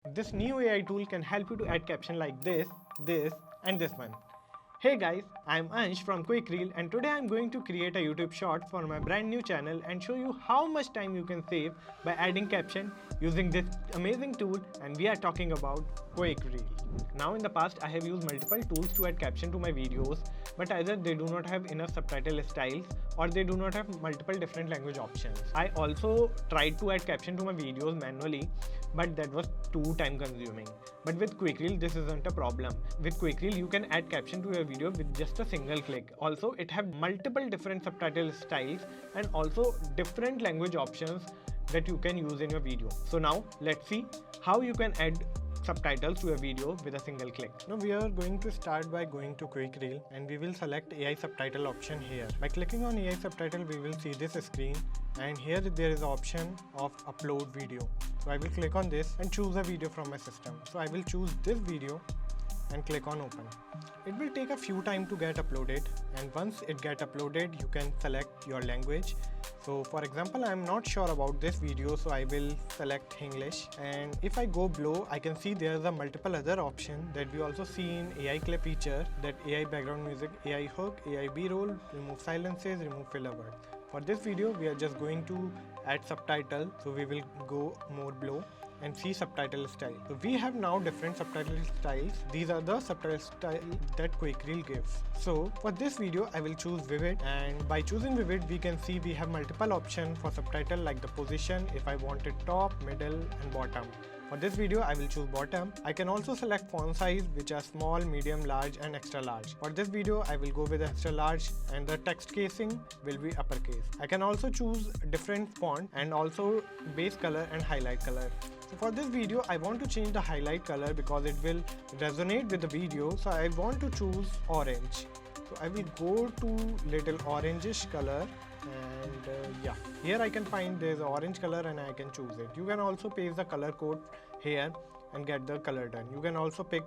This new AI tool can help you to add caption like this, and this one. Hey guys, I'm Ansh from QuickReel and today I'm going to create a YouTube short for my brand new channel and show you how much time you can save by adding caption using this amazing tool, and we are talking about QuickReel. Now in the past I have used multiple tools to add caption to my videos, but either they do not have enough subtitle styles or they do not have multiple different language options. I also tried to add caption to my videos manually, but that was too time consuming. But with QuickReel this isn't a problem. With QuickReel you can add caption to your video with just a single click. Also it have multiple different subtitle styles and also different language options that you can use in your video. So now let's see how you can add subtitles to a video with a single click. Now we are going to start by going to QuickReel and we will select AI subtitle option here. By clicking on AI subtitle we will see this screen, and here there is an option of upload video. So I will click on this and choose a video from my system. So I will choose this video and click on open. It will take a few time to get uploaded, and once it get uploaded you can select your language. So for example I am not sure about this video, so I will select English, and if I go below I can see there is a multiple other option that we also see in AI clip feature, that AI background music, AI hook, AI b-roll, remove silences, remove filler words. For this video we are just going to add subtitle, so we will go more below and see subtitle style. So we have now different subtitle styles. These are the subtitle style that QuickReel gives. So for this video I will choose Vivid, and by choosing Vivid we can see we have multiple options for subtitle, like the position, if I wanted top, middle and bottom. For this video I will choose bottom. I can also select font size, which are small, medium, large and extra large. For this video I will go with extra large, and the text casing will be uppercase. I can also choose different font and also base color and highlight color. So for this video I want to change the highlight color because it will resonate with the video, so I want to choose orange. So I will go to little orangish color, and yeah, here I can find there's orange color and I can choose it. You can also paste the color code here and get the color done. You can also pick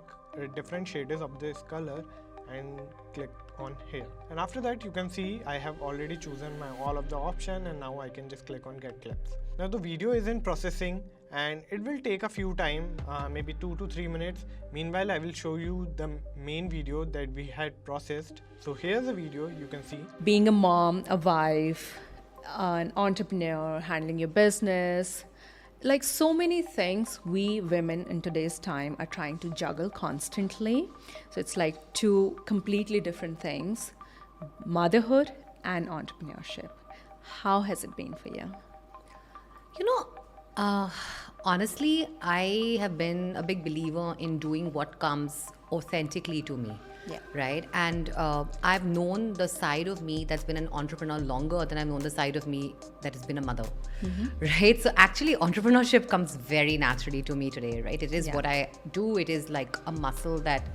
different shades of this color and click on here, and after that you can see I have already chosen all of the option, and now I can just click on get clips. Now the video is in processing and it will take a few time, maybe 2 to 3 minutes. Meanwhile I will show you the main video that we had processed. So here's the video, you can see. Being a mom, a wife, an entrepreneur, handling your business, like so many things we women in today's time are trying to juggle constantly. So it's like two completely different things, motherhood and entrepreneurship. How has it been for you? Honestly, I have been a big believer in doing what comes authentically to me. Yeah. Right? And I've known the side of me that's been an entrepreneur longer than I've known the side of me that has been a mother. Right? So actually, entrepreneurship comes very naturally to me today, right? It is what I do. It is like a muscle that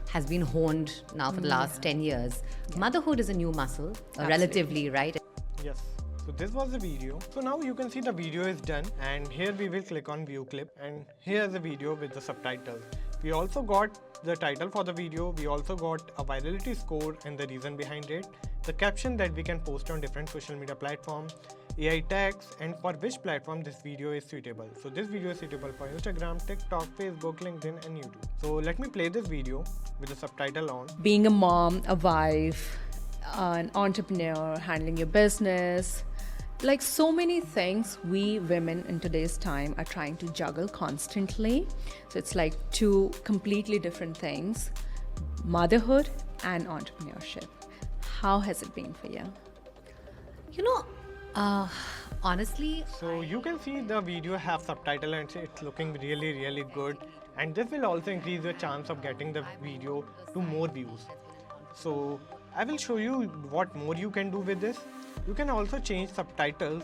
has been honed now for the last 10 years. Motherhood is a new muscle, relatively, right? Yes. So this was the video. So now you can see the video is done, and here we will click on view clip, and here's the video with the subtitles. We also got the title for the video, we also got a virality score and the reason behind it, the caption that we can post on different social media platforms, AI tags, and for which platform this video is suitable. So this video is suitable for Instagram, TikTok, Facebook, LinkedIn and YouTube. So let me play this video with the subtitle on. Being a mom, a wife, an entrepreneur, handling your business, like so many things we women in today's time are trying to juggle constantly. So it's like two completely different things, motherhood and entrepreneurship. How has it been for you? Honestly, So you can see the video have subtitle and it's looking really good, and this will also increase your chance of getting the video to more views. So I will show you what more you can do with this. You can also change subtitles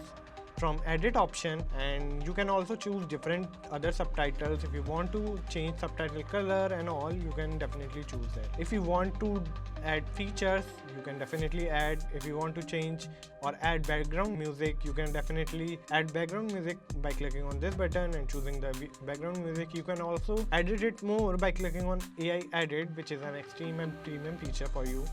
from edit option, and you can also choose different other subtitles. If you want to change subtitle color and all, you can definitely choose that. If you want to add features, you can definitely add. If you want to change or add background music, you can definitely add background music by clicking on this button and choosing the background music. You can also edit it more by clicking on AI edit, which is an extreme and premium feature for you.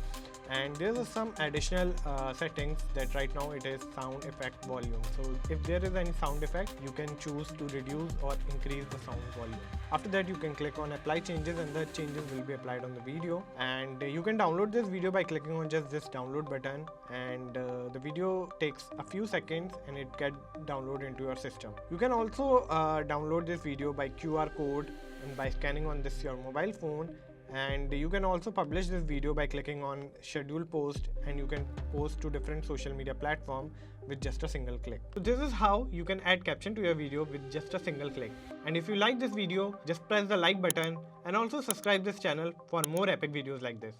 And there's some additional settings that right now it is sound effect volume. So if there is any sound effect, you can choose to reduce or increase the sound volume. After that, you can click on apply changes and the changes will be applied on the video. And you can download this video by clicking on just this download button, and the video takes a few seconds and it gets downloaded into your system. You can also download this video by QR code and by scanning on this your mobile phone. And you can also publish this video by clicking on schedule post, and you can post to different social media platform with just a single click. So this is how you can add caption to your video with just a single click. And if you like this video, just press the like button and also subscribe this channel for more epic videos like this.